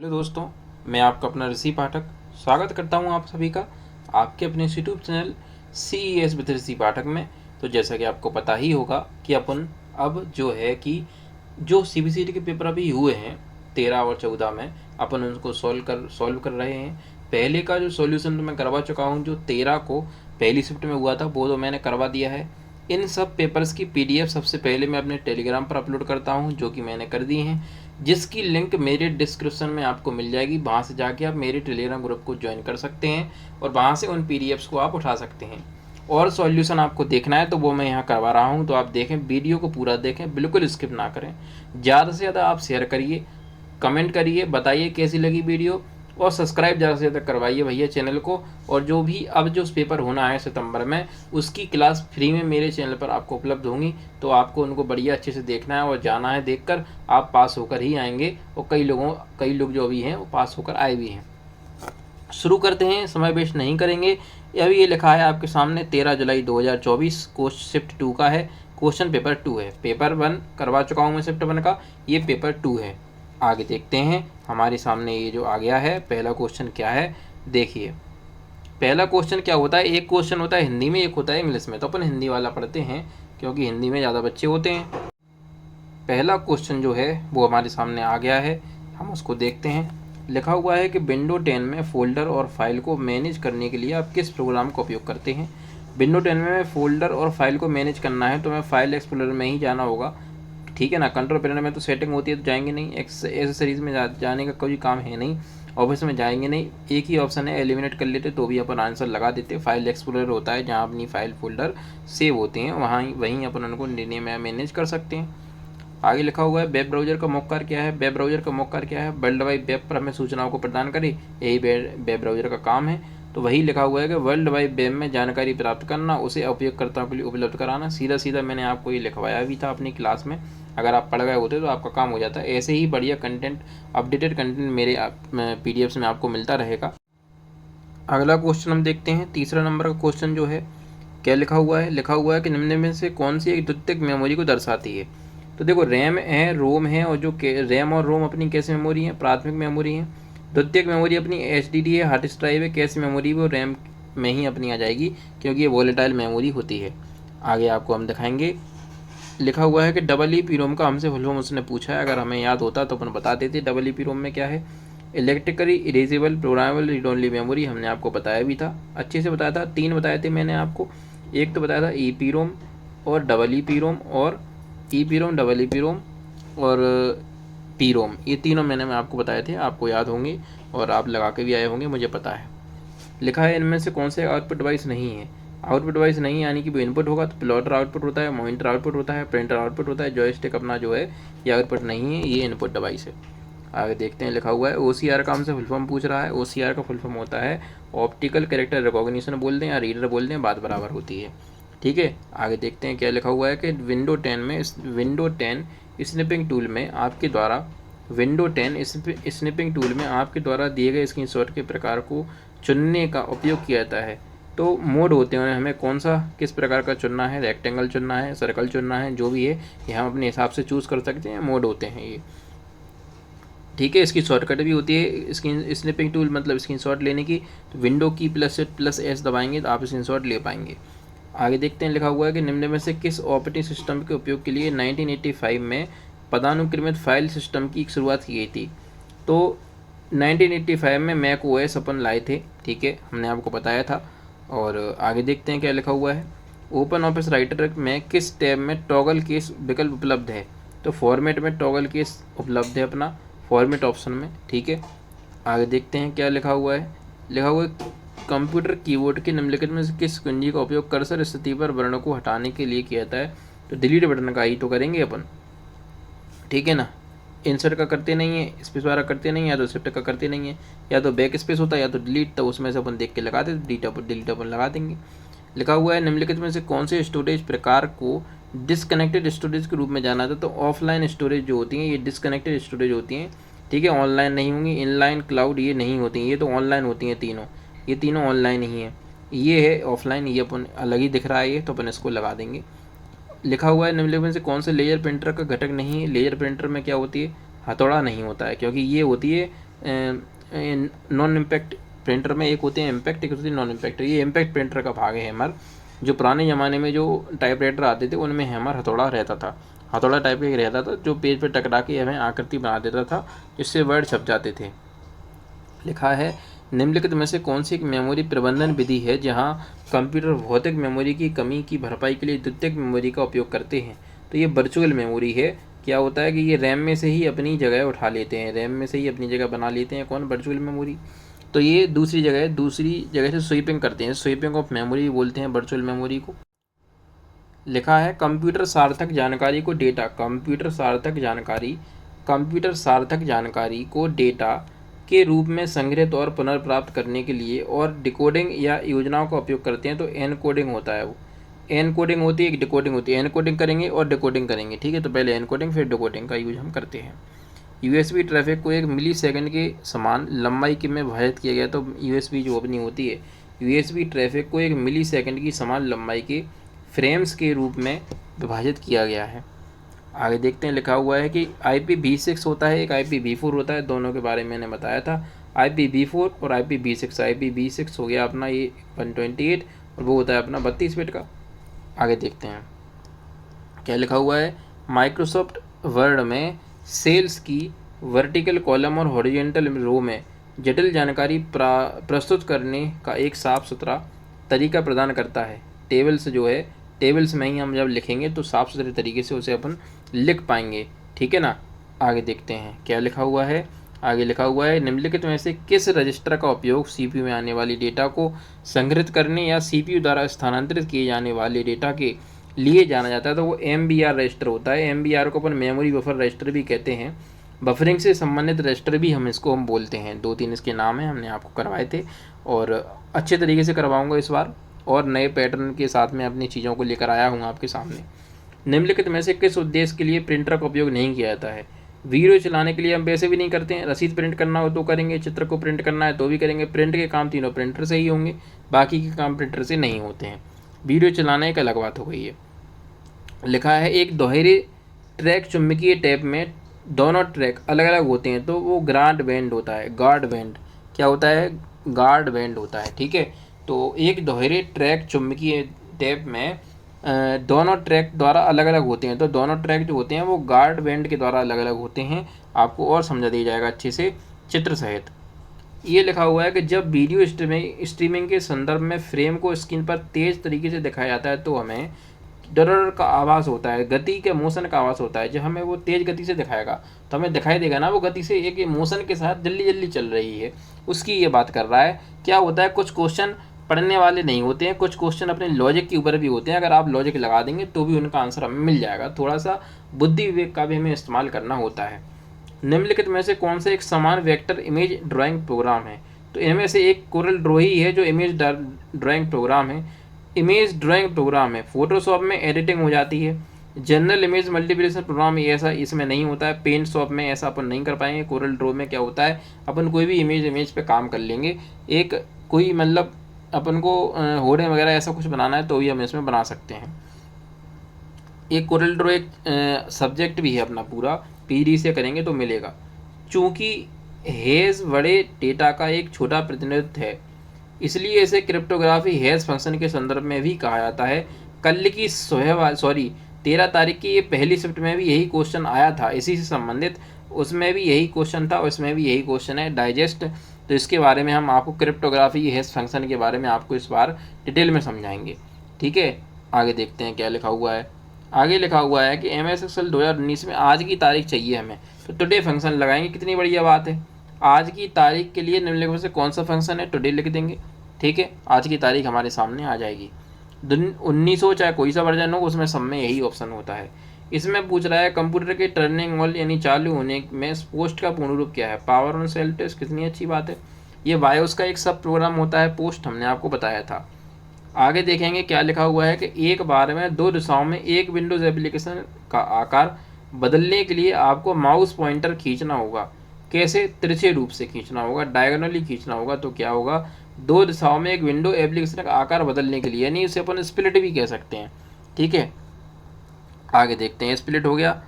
Hello दोस्तों, मैं आपका अपना ऋषि पाठक स्वागत करता हूं आप सभी का आपके अपने यूट्यूब चैनल CES विद ऋषि पाठक में। तो जैसा कि आपको पता ही होगा कि अपन अब जो है कि जो CBCT के पेपर अभी हुए हैं 13 और 14 में, अपन उनको सॉल्व कर रहे हैं। पहले का जो सॉल्यूशन तो मैं करवा चुका हूं, जो 13 को पहली शिफ्ट में हुआ था वो तो मैंने करवा दिया है। इन सब पेपर्स की PDF सबसे पहले मैं अपने टेलीग्राम पर अपलोड करता हूं, जो कि मैंने कर दी हैं, जिसकी लिंक मेरे डिस्क्रिप्शन में आपको मिल जाएगी। वहाँ से जाके आप मेरे टेलीग्राम ग्रुप को ज्वाइन कर सकते हैं और वहाँ से उन PDFs को आप उठा सकते हैं। और सॉल्यूशन आपको देखना है तो वो मैं यहाँ करवा रहा हूँ, तो आप देखें, वीडियो को पूरा देखें, बिल्कुल स्किप ना करें। ज़्यादा से ज़्यादा आप शेयर करिए, कमेंट करिए, बताइए कैसी लगी वीडियो, और सब्सक्राइब ज़्यादा से ज़्यादा करवाइए भैया चैनल को। और जो भी अब जो पेपर होना है सितंबर में, उसकी क्लास फ्री में मेरे चैनल पर आपको उपलब्ध होंगी, तो आपको उनको बढ़िया अच्छे से देखना है और जाना है। देखकर आप पास होकर ही आएंगे, और कई लोग जो भी हैं वो पास होकर आए भी हैं। शुरू करते हैं, समय वेस्ट नहीं करेंगे। अभी ये लिखा है आपके सामने 13 जुलाई 2024 को शिफ्ट 2 का है, क्वेश्चन पेपर 2 है। पेपर 1 करवा चुका हूँ मैं शिफ्ट 1 का, ये पेपर 2 है। आगे देखते हैं, हमारे सामने ये जो आ गया है पहला क्वेश्चन क्या है। देखिए पहला क्वेश्चन क्या होता है, एक क्वेश्चन होता है हिंदी में, एक होता है इंग्लिश में। तो अपन हिंदी वाला पढ़ते हैं क्योंकि हिंदी में ज़्यादा बच्चे होते हैं। पहला क्वेश्चन जो है वो हमारे सामने आ गया है, हम उसको देखते हैं। लिखा हुआ है कि विंडो 10 में फ़ोल्डर और फाइल को मैनेज करने के लिए आप किस प्रोग्राम का उपयोग करते हैं। विंडो 10 में फ़ोल्डर और फाइल को मैनेज करना है तो मैं फाइल एक्सप्लोरर में ही जाना होगा, ठीक है ना। कंट्रोल पैनल में तो सेटिंग होती है तो जाएंगे नहीं, एक्सेसरीज़ में जाने का कोई काम है नहीं, ऑफिस में जाएंगे नहीं। एक ही ऑप्शन है, एलिमिनेट कर लेते तो भी अपन आंसर लगा देते। फाइल एक्सप्लोरर होता है जहाँ अपनी फाइल फोल्डर सेव होते हैं, वहीं अपन उनको मैनेज कर सकते हैं। आगे लिखा हुआ है वेब ब्राउज़र का मुख्य कार्य क्या है। वेब ब्राउज़र का मुख्य कार्य क्या है, वर्ल्ड वाइड वेब पर हमें सूचनाओं को प्रदान करे, यही वेब ब्राउज़र का काम है। तो वही लिखा हुआ है कि वर्ल्ड वाइड वेब में जानकारी प्राप्त करना, उसे उपयोगकर्ताओं के लिए उपलब्ध कराना। सीधा सीधा मैंने आपको ये लिखवाया भी था अपनी क्लास में, अगर आप पढ़ गए होते तो आपका काम हो जाता है। ऐसे ही बढ़िया कंटेंट, अपडेटेड कंटेंट मेरे PDFs में आपको मिलता रहेगा। अगला क्वेश्चन हम देखते हैं, तीसरा नंबर का क्वेश्चन जो है क्या लिखा हुआ है। लिखा हुआ है कि निम्न में से कौन सी एक द्वितीयक मेमोरी को दर्शाती है। तो देखो रैम है, रोम है, और जो रैम और रोम अपनी कैसी मेमोरी है, प्राथमिक मेमोरी है। द्वितीयक मेमोरी अपनी HDD है, हार्ड डिस्क ड्राइव है। कैसी मेमोरी वो रैम में ही अपनी आ जाएगी क्योंकि ये वोलेटाइल मेमोरी होती है। आगे आपको हम दिखाएंगे। लिखा हुआ है कि EEPROM का हमसे फुल फॉर्म उसने पूछा है, अगर हमें याद होता तो अपन बता देते EEPROM में क्या है। Electrically erasable programmable read only memory, हमने आपको बताया भी था, अच्छे से बताया था। 3 बताए थे मैंने आपको, एक तो बताया था EEPROM और EEPROM और EEPROM EEPROM और PROM, ये तीनों मैं आपको बताए थे, आपको याद होंगे और आप लगा के भी आए होंगे, मुझे पता है। लिखा है इनमें से कौन से आउटपुट डिवाइस नहीं है। आउटपुट डिवाइस नहीं यानी कि वो इनपुट होगा तो प्लॉटर आउटपुट होता है, मॉनिटर आउटपुट होता है, प्रिंटर आउटपुट होता है। जॉयस्टिक अपना जो है ये आउटपुट नहीं है, ये इनपुट डिवाइस है। आगे देखते हैं, लिखा हुआ है OCR का हमसे फुल फॉर्म पूछ रहा है। OCR का फुल फॉर्म होता है ऑप्टिकल कैरेक्टर रिकॉग्निशन बोल दें या रीडर बोल दें, बात बराबर होती है, ठीक है। आगे देखते हैं क्या लिखा हुआ है कि विंडो 10 स्निपिंग टूल में आपके द्वारा दिए गए स्क्रीनशॉट के प्रकार को चुनने का उपयोग किया जाता है। तो मोड होते हैं, हमें कौन सा किस प्रकार का चुनना है, रेक्टेंगल चुनना है, सर्कल चुनना है, जो भी है ये हम अपने हिसाब से चूज़ कर सकते हैं। मोड होते हैं ये, ठीक है। इसकी शॉर्टकट भी होती है स्निपिंग टूल, मतलब स्क्रीनशॉट लेने की। तो विंडो की +S दबाएंगे तो आप स्क्रीनशॉट ले पाएंगे। आगे देखते हैं, लिखा हुआ है कि निम्न में से किस ऑपरेटिंग सिस्टम के उपयोग के लिए 1985 में पदानुक्रमित फाइल सिस्टम की शुरुआत की गई थी। तो 1985 में मैक OS अपन लाए थे, ठीक है, हमने आपको बताया था। और आगे देखते हैं क्या लिखा हुआ है। ओपन ऑफिस राइटर में किस टैब में टॉगल केस विकल्प उपलब्ध है। तो फॉर्मेट में टॉगल केस उपलब्ध है अपना फॉर्मेट ऑप्शन में, ठीक है। आगे देखते हैं क्या लिखा हुआ है। लिखा हुआ है कंप्यूटर कीबोर्ड के निम्नलिखित में से किस कुंजी का उपयोग कर्सर स्थिति पर वर्णों को हटाने के लिए किया जाता है। तो डिलीट बटन का ही तो करेंगे अपन, ठीक है ना। इंसर्ट का करते नहीं है, स्पेस वाला करते नहीं है, या तो शिफ्ट का करते नहीं है, या तो बैक स्पेस होता है या तो डिलीट, तो उसमें से अपन देख के लगाते डिलीट अपन लगा देंगे। लिखा हुआ है निम्नलिखित में से कौन से स्टोरेज प्रकार को डिसकनेक्टेड स्टोरेज के रूप में जाना जाता है। तो ऑफलाइन स्टोरेज जो होती हैं ये डिसकनेक्टेड स्टोरेज होती हैं, ठीक है, ऑनलाइन नहीं होंगी। इनलाइन क्लाउड ये नहीं होती हैं, ये तो ऑनलाइन होती हैं तीनों, ये तीनों ऑनलाइन ही हैं। ये है ऑफलाइन, ये अपन अलग ही दिख रहा है ये, तो अपन इसको लगा देंगे। लिखा हुआ है निम्नलिखित में से कौन से लेजर प्रिंटर का घटक नहीं है। लेजर प्रिंटर में क्या होती है, हथौड़ा नहीं होता है, क्योंकि ये होती है नॉन इम्पैक्ट प्रिंटर में, एक होते हैं इम्पैक्ट, एक होती है नॉन इम्पैक्ट। ये इम्पैक्ट प्रिंटर का भाग है हैमर। जो पुराने ज़माने में जो टाइपराइटर आते थे उनमें हैमर हथौड़ा रहता था, हथौड़ा टाइप का रहता था जो पेज पर टकरा के हमें आकृति बना देता था, जिससे वर्ड छप जाते थे। लिखा है निम्नलिखित में से कौन सी एक मेमोरी प्रबंधन विधि है जहां कंप्यूटर भौतिक मेमोरी की कमी की भरपाई के लिए द्वितीयक मेमोरी का उपयोग करते हैं। तो ये वर्चुअल मेमोरी है। क्या होता है कि ये रैम में से ही अपनी जगह उठा लेते हैं, रैम में से ही अपनी जगह बना लेते हैं। कौन? Virtual memory. तो ये दूसरी जगह से स्वीपिंग करते हैं, स्वीपिंग ऑफ मेमोरी बोलते हैं वर्चुअल मेमोरी को। लिखा है कंप्यूटर सार्थक जानकारी को डेटा, कंप्यूटर सार्थक जानकारी को डेटा के रूप में संग्रहित और पुनर्प्राप्त करने के लिए और डिकोडिंग या योजनाओं का उपयोग करते हैं। तो एनकोडिंग होता है, वो एनकोडिंग होती है, एक डिकोडिंग होती है। एनकोडिंग करेंगे और डिकोडिंग करेंगे, ठीक है। तो पहले एनकोडिंग फिर डिकोडिंग का यूज हम करते हैं। यूएसबी ट्रैफिक को 1 मिली सेकंड के समान लंबाई के में विभाजित किया गया। तो यूएसबी जो अपनी होती है, यूएसबी ट्रैफिक को 1 मिली सेकंड की समान लंबाई के फ्रेम्स के रूप में विभाजित किया गया है। आगे देखते हैं, लिखा हुआ है कि IPv6 होता है, एक IPv4 होता है, दोनों के बारे में मैंने बताया था। IPv4 और IPv6, IPv6 हो गया अपना ये 128 और वो होता है अपना 32 बिट का। आगे देखते हैं क्या लिखा हुआ है। माइक्रोसॉफ्ट वर्ड में सेल्स की वर्टिकल कॉलम और हॉरिजॉन्टल रो में जटिल जानकारी प्रस्तुत करने का एक साफ सुथरा तरीका प्रदान करता है। टेबल्स जो है, टेबल्स में ही हम जब लिखेंगे तो साफ़ सुथरे तरीके से उसे अपन लिख पाएंगे, ठीक है ना। आगे देखते हैं क्या लिखा हुआ है। आगे लिखा हुआ है निम्नलिखित में से किस रजिस्टर का उपयोग सीपीयू में आने वाली डेटा को संग्रहित करने या सीपीयू द्वारा स्थानांतरित किए जाने वाले डेटा के लिए जाना जाता है। तो वो MBR रजिस्टर होता है। MBR को अपन मेमोरी बफर रजिस्टर भी कहते हैं। बफरिंग से संबंधित रजिस्टर भी हम बोलते हैं। 2-3 इसके नाम हैं, हमने आपको करवाए थे और अच्छे तरीके से करवाऊँगा इस बार, और नए पैटर्न के साथ में अपनी चीज़ों को लेकर आया हूँ आपके सामने। निम्नलिखित में से किस उद्देश्य के लिए प्रिंटर का उपयोग नहीं किया जाता है। वीडियो चलाने के लिए हम वैसे भी नहीं करते हैं, रसीद प्रिंट करना हो तो करेंगे, चित्र को प्रिंट करना है तो भी करेंगे। प्रिंट के काम तीनों प्रिंटर से ही होंगे, बाकी के काम प्रिंटर से नहीं होते हैं। वीडियो चलाना एक अलग बात हो गई है। लिखा है एक दोहरे ट्रैक चुंबकीय टेप में दोनों ट्रैक अलग अलग होते हैं तो वो गार्ड बैंड होता है। गार्ड बैंड क्या होता है? गार्ड बैंड होता है, ठीक है। तो एक दोहरे ट्रैक चुंबकीय टेप में दोनों ट्रैक द्वारा अलग अलग होते हैं, तो दोनों ट्रैक जो होते हैं वो गार्ड बैंड के द्वारा अलग अलग होते हैं। आपको और समझा दिया जाएगा अच्छे से चित्र सहित। ये लिखा हुआ है कि जब वीडियो स्ट्रीमिंग के संदर्भ में फ्रेम को स्क्रीन पर तेज तरीके से दिखाया जाता है तो हमें डर का आभास होता है, गति के मोशन का आभास होता है। जब हमें वो तेज़ गति से दिखाएगा तो हमें दिखाई देगा ना वो गति से एक मोशन के साथ जल्दी जल्दी चल रही है, उसकी ये बात कर रहा है। क्या होता है, कुछ क्वेश्चन पढ़ने वाले नहीं होते हैं, कुछ क्वेश्चन अपने लॉजिक के ऊपर भी होते हैं। अगर आप लॉजिक लगा देंगे तो भी उनका आंसर हमें मिल जाएगा। थोड़ा सा बुद्धि विवेक का भी हमें इस्तेमाल करना होता है। निम्नलिखित में से कौन सा एक समान वेक्टर इमेज ड्राइंग प्रोग्राम है। तो इनमें से एक कोरल ड्रॉ ही है जो इमेज ड्राइंग प्रोग्राम है। इमेज ड्राइंग प्रोग्राम है, फोटोशॉप में एडिटिंग हो जाती है। जनरल इमेज मल्टीप्लिकेशन प्रोग्राम ऐसा इसमें नहीं होता है। पेंट शॉप में ऐसा अपन नहीं कर पाएंगे। कोरल ड्रॉ में क्या होता है, अपन कोई भी इमेज पे काम कर लेंगे। एक कोई मतलब अपन को होर्डिंग वगैरह ऐसा कुछ बनाना है तो भी हम इसमें बना सकते हैं। एक कोरल ड्रॉ एक सब्जेक्ट भी है अपना पूरा, PD से करेंगे तो मिलेगा। चूँकि हैज़ बड़े डेटा का एक छोटा प्रतिनिधित्व है, इसलिए इसे क्रिप्टोग्राफी हैश फंक्शन के संदर्भ में भी कहा जाता है। कल की 13 तारीख की ये पहली शिफ्ट में भी यही क्वेश्चन आया था, इसी से संबंधित उसमें भी यही क्वेश्चन था, उसमें भी यही क्वेश्चन है डाइजेस्ट। तो इसके बारे में हम आपको क्रिप्टोग्राफी हैश फंक्शन के बारे में आपको इस बार डिटेल में समझाएंगे, ठीक है। आगे देखते हैं क्या लिखा हुआ है। आगे लिखा हुआ है कि MS Excel 2019 में आज की तारीख चाहिए हमें, तो टुडे फंक्शन लगाएंगे। कितनी बढ़िया बात है। आज की तारीख के लिए निम्नलिखित में से कौन सा फंक्शन है, टुडे लिख देंगे, ठीक है। आज की तारीख हमारे सामने आ जाएगी। 1900 चाहे कोई सा वर्जन हो, उसमें सब में यही ऑप्शन होता है। इसमें पूछ रहा है कंप्यूटर के टर्निंग ऑन यानी चालू होने में पोस्ट का पूर्ण रूप क्या है। पावर ऑन सेल टेस्ट, कितनी अच्छी बात है। ये बायोस का एक सब प्रोग्राम होता है, पोस्ट हमने आपको बताया था। आगे देखेंगे क्या लिखा हुआ है कि एक बार में 2 दिशाओं में एक विंडोज़ एप्लीकेशन का आकार बदलने के लिए आपको माउस पॉइंटर खींचना होगा। कैसे? तिरछे रूप से खींचना होगा, डायगोनली खींचना होगा। तो क्या होगा, 2 दिशाओं में एक विंडो एप्लीकेशन का आकार बदलने के लिए, यानी उसे अपन स्प्लिट भी कह सकते हैं, ठीक है। आगे देखते हैं, स्प्लिट हो गया।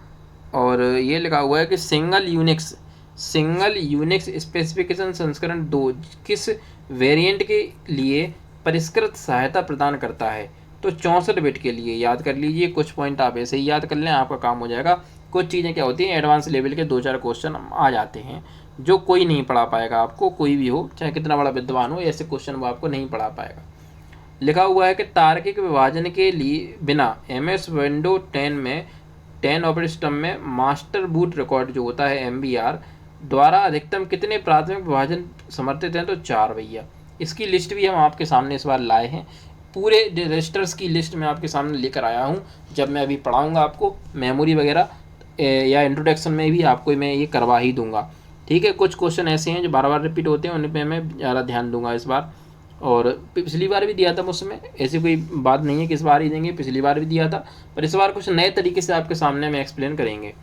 और ये लिखा हुआ है कि single Unix single Unix specification संस्करण 2 किस वेरिएंट के लिए परिष्कृत सहायता प्रदान करता है? तो 64 बिट के लिए। याद कर लीजिए, कुछ पॉइंट आप ऐसे ही याद कर लें, आपका काम हो जाएगा। कुछ चीज़ें क्या होती हैं, एडवांस लेवल के 2-4 क्वेश्चन आ जाते हैं जो कोई नहीं पढ़ा पाएगा आपको, कोई भी हो, चाहे कितना बड़ा विद्वान हो, ऐसे क्वेश्चन वो आपको नहीं पढ़ा पाएगा। लिखा हुआ है कि तार्किक विभाजन के लिए बिना MS विंडो 10 में 10 ऑपरेटिंग सिस्टम में मास्टर बूट रिकॉर्ड जो होता है MBR द्वारा अधिकतम कितने प्राथमिक विभाजन समर्थित हैं? तो 4 भैया। इसकी लिस्ट भी हम आपके सामने इस बार लाए हैं, पूरे रजिस्टर्स की लिस्ट मैं आपके सामने लेकर आया हूँ। जब मैं अभी पढ़ाऊँगा आपको मेमोरी वगैरह या इंट्रोडक्शन में भी आपको मैं ये करवा ही दूंगा, ठीक है। कुछ क्वेश्चन ऐसे हैं जो बार बार रिपीट होते हैं, उन पर मैं ज़्यादा ध्यान दूंगा इस बार, और पिछली बार भी दिया था मुझमें, ऐसी कोई बात नहीं है कि इस बार ही देंगे, पिछली बार भी दिया था, पर इस बार कुछ नए तरीके से आपके सामने में एक्सप्लेन करेंगे।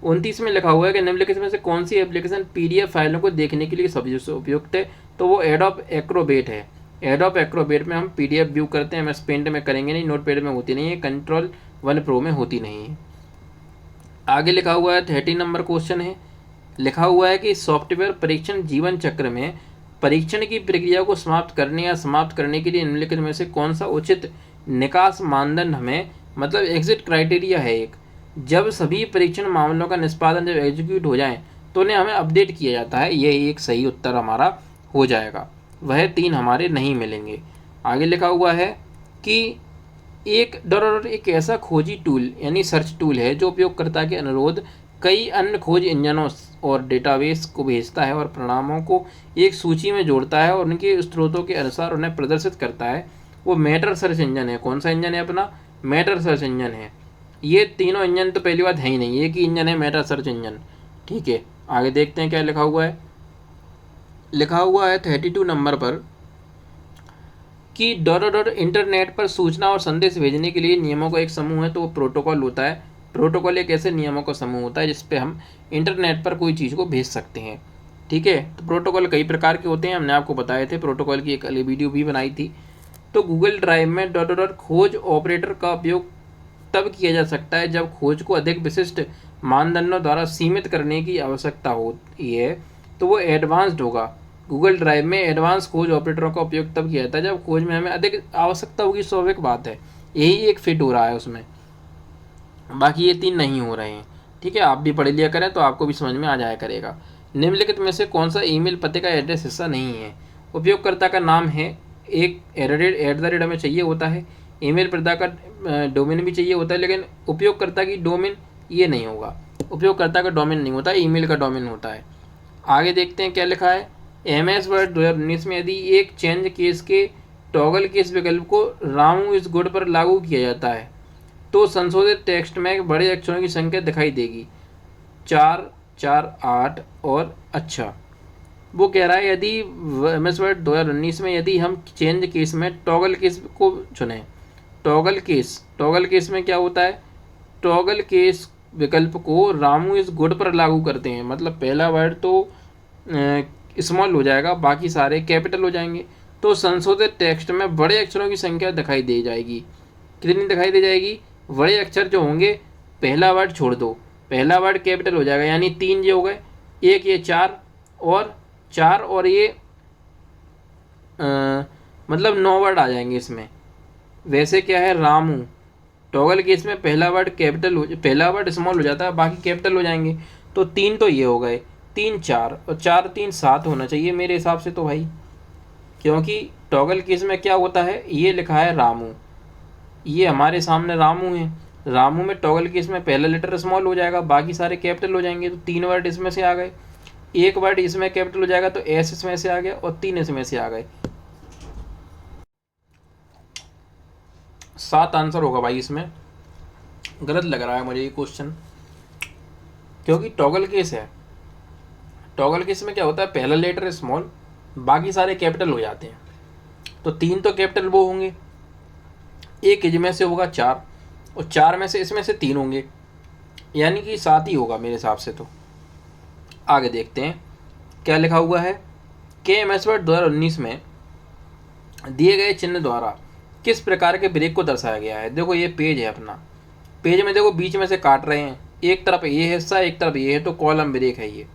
29 में लिखा हुआ है कि निम्नलिखित में से कौन सी एप्लीकेशन PDF फाइलों को देखने के लिए सबसे उपयुक्त है? तो वो एडोब एक्रोबेट है। एडोब एक्रोबेट में हम PDF व्यू करते हैं, MS पेंट में करेंगे नहीं, नोटपैड में होती नहीं है, Ctrl 1 Pro में होती नहीं है। आगे लिखा हुआ है 30 नंबर क्वेश्चन है, लिखा हुआ है कि सॉफ्टवेयर परीक्षण जीवन चक्र में परीक्षण की प्रक्रिया को समाप्त करने या समाप्त करने के लिए निम्नलिखित में से कौन सा उचित निकास मानदंड हमें, मतलब एग्जिट क्राइटेरिया है एक, जब सभी परीक्षण मामलों का निष्पादन जब एग्जीक्यूट हो जाए तो उन्हें हमें अपडेट किया जाता है। ये एक सही उत्तर हमारा हो जाएगा, वह 3 हमारे नहीं मिलेंगे। आगे लिखा हुआ है कि एक ऐसा खोजी टूल यानी सर्च टूल है जो उपयोगकर्ता के अनुरोध कई अन्य खोज इंजनों और डेटाबेस को भेजता है और परिणामों को एक सूची में जोड़ता है और उनके स्रोतों के अनुसार उन्हें प्रदर्शित करता है। वो मेटर सर्च इंजन है। कौन सा इंजन है अपना? मेटर सर्च इंजन है। ये तीनों इंजन तो पहली बात है ही नहीं, एक ही इंजन है मेटा सर्च इंजन, ठीक है। आगे देखते हैं क्या लिखा हुआ है। लिखा हुआ है 32 नंबर पर कि इंटरनेट पर सूचना और संदेश भेजने के लिए नियमों का एक समूह है, तो वो प्रोटोकॉल होता है। प्रोटोकॉल एक ऐसे नियमों का समूह होता है जिसपे हम इंटरनेट पर कोई चीज़ को भेज सकते हैं, ठीक है। तो प्रोटोकॉल कई प्रकार के होते हैं, हमने आपको बताए थे, प्रोटोकॉल की एक अलग वीडियो भी बनाई थी। तो गूगल ड्राइव में खोज ऑपरेटर का उपयोग तब किया जा सकता है जब खोज को अधिक विशिष्ट मानदंडों द्वारा सीमित करने की आवश्यकता होती है, तो वो एडवांस्ड होगा। गूगल ड्राइव में एडवांस खोज ऑपरेटरों का उपयोग तब किया जाता है जब खोज में हमें अधिक आवश्यकता होगी, स्वाभाविक बात है, यही एक फिट हो रहा है उसमें, बाकी ये 3 नहीं हो रहे हैं, ठीक है। आप भी पढ़ लिया करें तो आपको भी समझ में आ जाया करेगा। निम्नलिखित में से कौन सा ईमेल पते का एड्रेस हिस्सा नहीं है? उपयोगकर्ता का नाम है, एक @ हमें चाहिए होता है, ईमेल प्रदाता का डोमेन भी चाहिए होता है, लेकिन उपयोगकर्ता की डोमेन ये नहीं होगा, उपयोगकर्ता का डोमेन नहीं होता, ईमेल का डोमेन होता है। आगे देखते हैं क्या लिखा है। MS वर्ड 2019 में यदि एक चेंज केस के टॉगल केस विकल्प को रामू इज गुड पर लागू किया जाता है तो संशोधित टेक्स्ट में बड़े अक्षरों की संख्या दिखाई देगी 4, 4, 8 और अच्छा। वो कह रहा है यदि MS वर्ड 2019 में यदि हम चेंज केस में टॉगल केस को चुनें, टॉगल केस में क्या होता है, टॉगल केस विकल्प को रामू इज गुड पर लागू करते हैं, मतलब पहला वर्ड तो स्मॉल हो जाएगा, बाकी सारे कैपिटल हो जाएंगे, तो संशोधित टेक्स्ट में बड़े अक्षरों की संख्या दिखाई दे जाएगी। कितनी दिखाई दे जाएगी? बड़े अक्षर जो होंगे, पहला वर्ड छोड़ दो, पहला वर्ड कैपिटल हो जाएगा, यानी 3 ये हो गए, एक ये 4 और ये मतलब 9 वर्ड आ जाएंगे इसमें। वैसे क्या है, रामू टॉगल केस में पहला वर्ड स्मॉल हो जाता है, बाकी कैपिटल हो जाएंगे, तो 3 तो ये हो गए, 3 4 और 4 3 7 होना चाहिए मेरे हिसाब से तो भाई, क्योंकि टॉगल केस में क्या होता है, ये लिखा है रामू, ये हमारे सामने रामू है, रामू में टॉगल केस में पहला लेटर स्मॉल हो जाएगा, बाकी सारे कैपिटल हो जाएंगे, तो 3 वर्ड इसमें से आ गए, एक वर्ड इसमें कैपिटल हो जाएगा तो एस इसमें से आ गया और 3 इसमें से आ गए, 7 आंसर होगा भाई। इसमें गलत लग रहा है मुझे ये क्वेश्चन, क्योंकि टॉगल केस है, टॉगल केस में क्या होता है, पहला लेटर स्मॉल, बाकी सारे कैपिटल हो जाते हैं, तो 3 तो कैपिटल वो होंगे, एक इसमें से होगा 4 और 4 में से इसमें से 3 होंगे, यानी कि 7 ही होगा मेरे हिसाब से तो। आगे देखते हैं क्या लिखा हुआ है। MS वर्ड 2019 में दिए गए चिन्ह द्वारा किस प्रकार के ब्रेक को दर्शाया गया है? देखो ये पेज है अपना, पेज में देखो बीच में से काट रहे हैं, एक तरफ ये हिस्सा एक तरफ ये है, तो कॉलम ब्रेक है ये,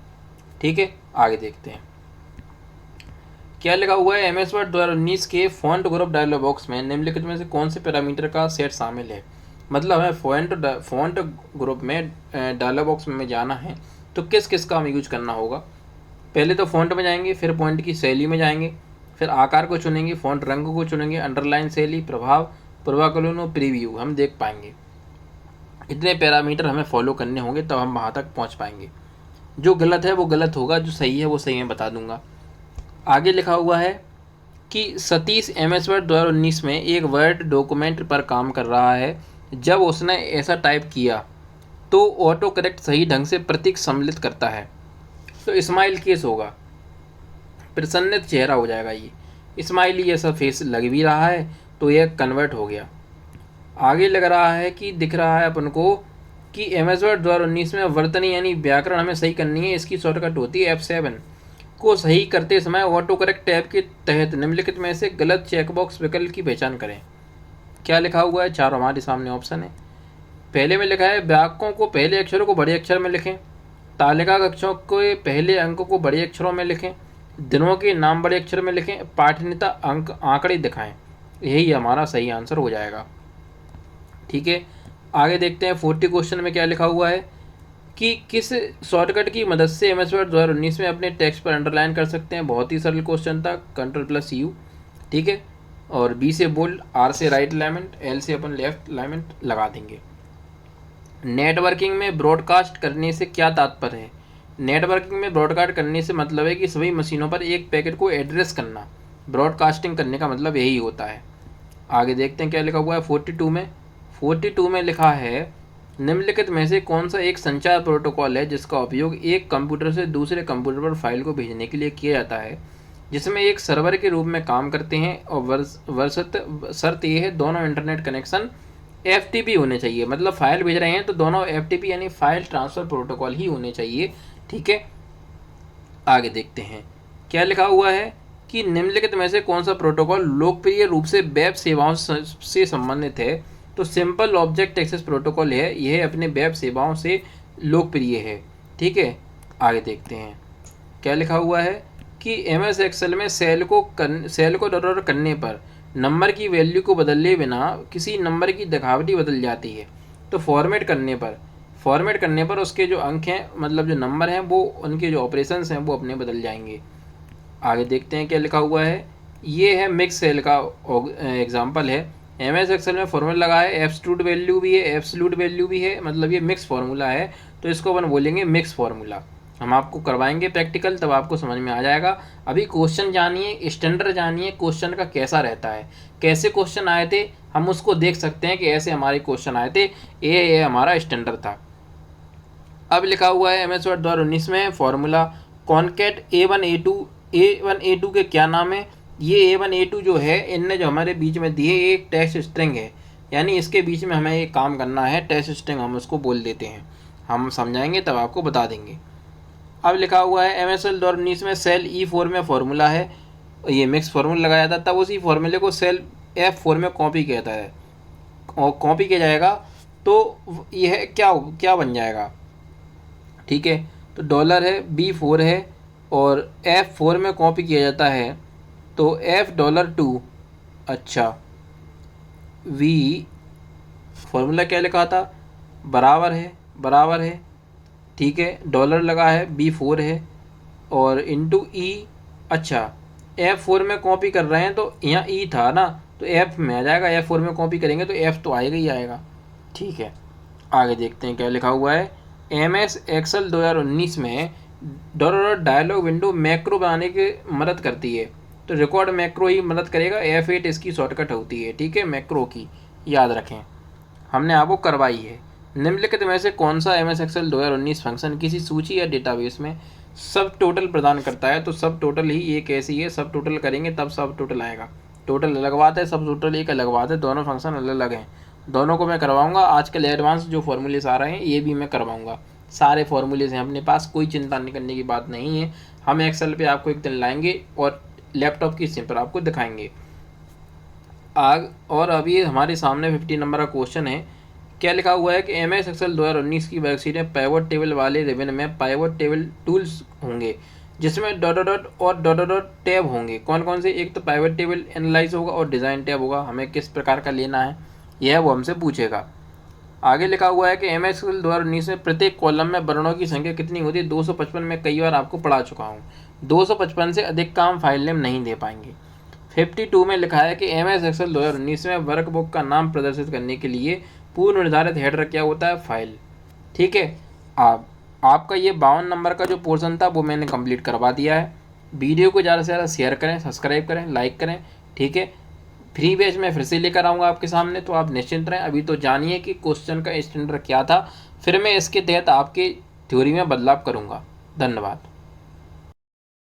ठीक है, आगे देखते हैं क्या लिखा हुआ है। एमएस वर्ड 2019 के फॉन्ट ग्रुप डायलॉग बॉक्स में निम्नलिखित में से कौन से पैरामीटर का सेट शामिल है। मतलब हमें फॉन्ट ग्रुप में डायलॉग बॉक्स में जाना है तो किस किस का हम यूज करना होगा। पहले तो फॉन्ट में जाएंगे, फिर पॉइंट की शैली में जाएंगे, फिर आकार को चुनेंगे, फॉन्ट रंग को चुनेंगे, अंडरलाइन शैली, प्रभाव, पूर्वाकलन और प्रीव्यू हम देख पाएंगे। इतने पैरामीटर हमें फॉलो करने होंगे तब हम वहाँ तक पहुँच पाएंगे। जो गलत है वो गलत होगा, जो सही है वो सही मैं बता दूंगा। आगे लिखा हुआ है कि सतीश एमएस वर्ड 2019 में एक वर्ड डॉक्यूमेंट पर काम कर रहा है। जब उसने ऐसा टाइप किया तो ऑटो करेक्ट सही ढंग से प्रतीक सम्मिलित करता है। तो स्माइल केस होगा, प्रसन्नित चेहरा हो जाएगा। ये स्माइली ऐसा फेस लग भी रहा है तो यह कन्वर्ट हो गया। आगे लग रहा है कि दिख रहा है अपन को कि एमएस वर्ड 2019 में वर्तनी यानी व्याकरण हमें सही करनी है। इसकी शॉर्टकट होती है F7 को सही करते समय ऑटो करेक्ट टैब के तहत निम्नलिखित में से गलत चेकबॉक्स विकल्प की पहचान करें। क्या लिखा हुआ है, चार हमारे सामने ऑप्शन है। पहले में लिखा है वाक्यों को पहले अक्षरों को बड़े अक्षर में लिखें, तालिका कक्षों के पहले अंकों को बड़े अक्षरों में लिखें, दिनों के नाम बड़े अक्षर में लिखें, पाठनीयता अंक आंकड़े दिखाएं। यही हमारा सही आंसर हो जाएगा। ठीक है, आगे देखते हैं 40 क्वेश्चन में क्या लिखा हुआ है कि किस शॉर्टकट की मदद से एमएस वर्ड 2019 में अपने टेक्स्ट पर अंडरलाइन कर सकते हैं। बहुत ही सरल क्वेश्चन था, Ctrl+U। ठीक है, और बी से बोल्ड, आर से राइट अलाइनमेंट, एल से अपन लेफ्ट अलाइनमेंट लगा देंगे। नेटवर्किंग में ब्रॉडकास्ट करने से क्या तात्पर्य है। नेटवर्किंग में ब्रॉडकास्ट करने से मतलब है कि सभी मशीनों पर एक पैकेट को एड्रेस करना। ब्रॉडकास्टिंग करने का मतलब यही होता है। आगे देखते हैं क्या लिखा हुआ है 42 में लिखा है निम्नलिखित में से कौन सा एक संचार प्रोटोकॉल है जिसका उपयोग एक कंप्यूटर से दूसरे कंप्यूटर पर फाइल को भेजने के लिए किया जाता है, जिसमें एक सर्वर के रूप में काम करते हैं और शर्त यह है दोनों इंटरनेट कनेक्शन FTP होने चाहिए। मतलब फाइल भेज रहे हैं तो दोनों FTP यानी फाइल ट्रांसफ़र प्रोटोकॉल ही होने चाहिए। ठीक है, आगे देखते हैं क्या लिखा हुआ है कि निम्नलिखित में से कौन सा प्रोटोकॉल लोकप्रिय रूप से वेब सेवाओं से संबंधित है। तो सिंपल ऑब्जेक्ट एक्सेस प्रोटोकॉल है, यह अपने वेब सेवाओं से लोकप्रिय है। ठीक है, आगे देखते हैं क्या लिखा हुआ है कि MS एक्सेल में सेल को डॉलर करने पर नंबर की वैल्यू को बदले बिना किसी नंबर की दिखावटी बदल जाती है। तो फॉर्मेट करने पर उसके जो अंक हैं मतलब जो नंबर हैं वो उनके जो ऑपरेशंस हैं वो अपने बदल जाएंगे। आगे देखते हैं क्या लिखा हुआ है। ये है मिक्स सेल का एग्जाम्पल है। MS एक्सेल में फॉर्मूला लगा है, एब्सोल्यूट वैल्यू भी है, एब्सोल्यूट वैल्यू भी है, मतलब ये मिक्स फार्मूला है तो इसको अपन बोलेंगे मिक्स फार्मूला। हम आपको करवाएंगे प्रैक्टिकल तब आपको समझ में आ जाएगा। अभी क्वेश्चन जानिए, स्टैंडर्ड जानिए क्वेश्चन का कैसा रहता है, कैसे क्वेश्चन आए थे हम उसको देख सकते हैं कि ऐसे हमारे क्वेश्चन आए थे, ये हमारा स्टैंडर्ड था। अब लिखा हुआ है MS वर्ड 2019 में फॉर्मूला कॉन्केट A1 A2 के क्या नाम है। ये A1 A2 जो है इनने जो हमारे बीच में दिए एक टेक्स्ट स्ट्रिंग है, यानी इसके बीच में हमें एक काम करना है, टेक्स्ट स्ट्रिंग हम उसको बोल देते हैं। हम समझाएंगे तब आपको बता देंगे। अब लिखा हुआ है MS वर्ड 2019 में सेल E4 में फॉर्मूला है, ये मिक्स फार्मूला लगाया था, तब उसी फॉर्मूले को सेल F4 में कॉपी किया है और कॉपी किया जाएगा तो यह क्या बन जाएगा। ठीक है, तो डॉलर है, B4 है और F4 में कॉपी किया जाता है तो $2। अच्छा, V फॉर्मूला क्या लिखा था, बराबर है। ठीक है, डॉलर लगा है, B4 है और इंटू E। अच्छा, F4 में कॉपी कर रहे हैं तो यहाँ E था ना तो F में आ जाएगा, F4 में कॉपी करेंगे तो F तो आएगा ही आएगा। ठीक है, आगे देखते हैं क्या लिखा हुआ है। MS एक्सेल 2019 में डायलॉग विंडो मैक्रो बनाने की मदद करती है, तो रिकॉर्ड मैक्रो ही मदद करेगा। F8 इसकी शॉर्टकट होती है। ठीक है, मैक्रो की याद रखें, हमने आपको करवाई है। निम्नलिखित में से कौन सा MS एक्सेल 2019 फंक्शन किसी सूची या डेटाबेस में सब टोटल प्रदान करता है। तो सब टोटल ही एक ऐसी है, सब टोटल करेंगे तब सब टोटल आएगा। टोटल अलग बात है, सब टोटल एक अलग बात है, दोनों फंक्शन अलग अलग हैं। दोनों को मैं करवाऊंगा। आजकल एडवांस जो फॉर्मूलेस आ रहे हैं ये भी मैं करवाऊंगा। सारे फॉर्मूलेस हैं अपने पास, कोई चिंता नहीं करने की बात नहीं है। हम एक्सेल पे आपको एक दिन लाएंगे और लैपटॉप की स्क्रीन पर आपको दिखाएंगे। और अभी हमारे सामने 50 नंबर का क्वेश्चन है क्या लिखा हुआ है कि MS एक्सेल 2019 की वर्कशीट में पाइवट टेबल वाले रिबन में पाइवट टेबल टूल्स होंगे, जिसमें डॉट डॉट डॉट और डॉट डॉट डॉट टैब होंगे। कौन कौन से? एक तो पाइवट टेबल एनालाइज होगा और डिज़ाइन टैब होगा। हमें किस प्रकार का लेना है यह वो हमसे पूछेगा। आगे लिखा हुआ है कि MS एक्सेल 2019 में प्रत्येक कॉलम में वर्णों की संख्या कितनी होती है? 255। में कई बार आपको पढ़ा चुका हूँ। 255 से अधिक का हम फाइल नेम नहीं दे पाएंगे। 52 में लिखा है कि MS एक्सेल 2019 में वर्कबुक का नाम प्रदर्शित करने के लिए पूर्व निर्धारित हेडर क्या होता है? फाइल। ठीक है। आप आपका ये 52 नंबर का जो पोर्शन था वो मैंने कंप्लीट करवा दिया है। वीडियो को ज़्यादा से ज़्यादा शेयर करें, सब्सक्राइब करें, लाइक करें। ठीक है। फ्री बैच में फिर से लेकर आऊँगा आपके सामने, तो आप निश्चिंत रहें। अभी तो जानिए कि क्वेश्चन का स्टैंडर्ड क्या था, फिर मैं इसके तहत आपके थ्योरी में बदलाव करूँगा। धन्यवाद।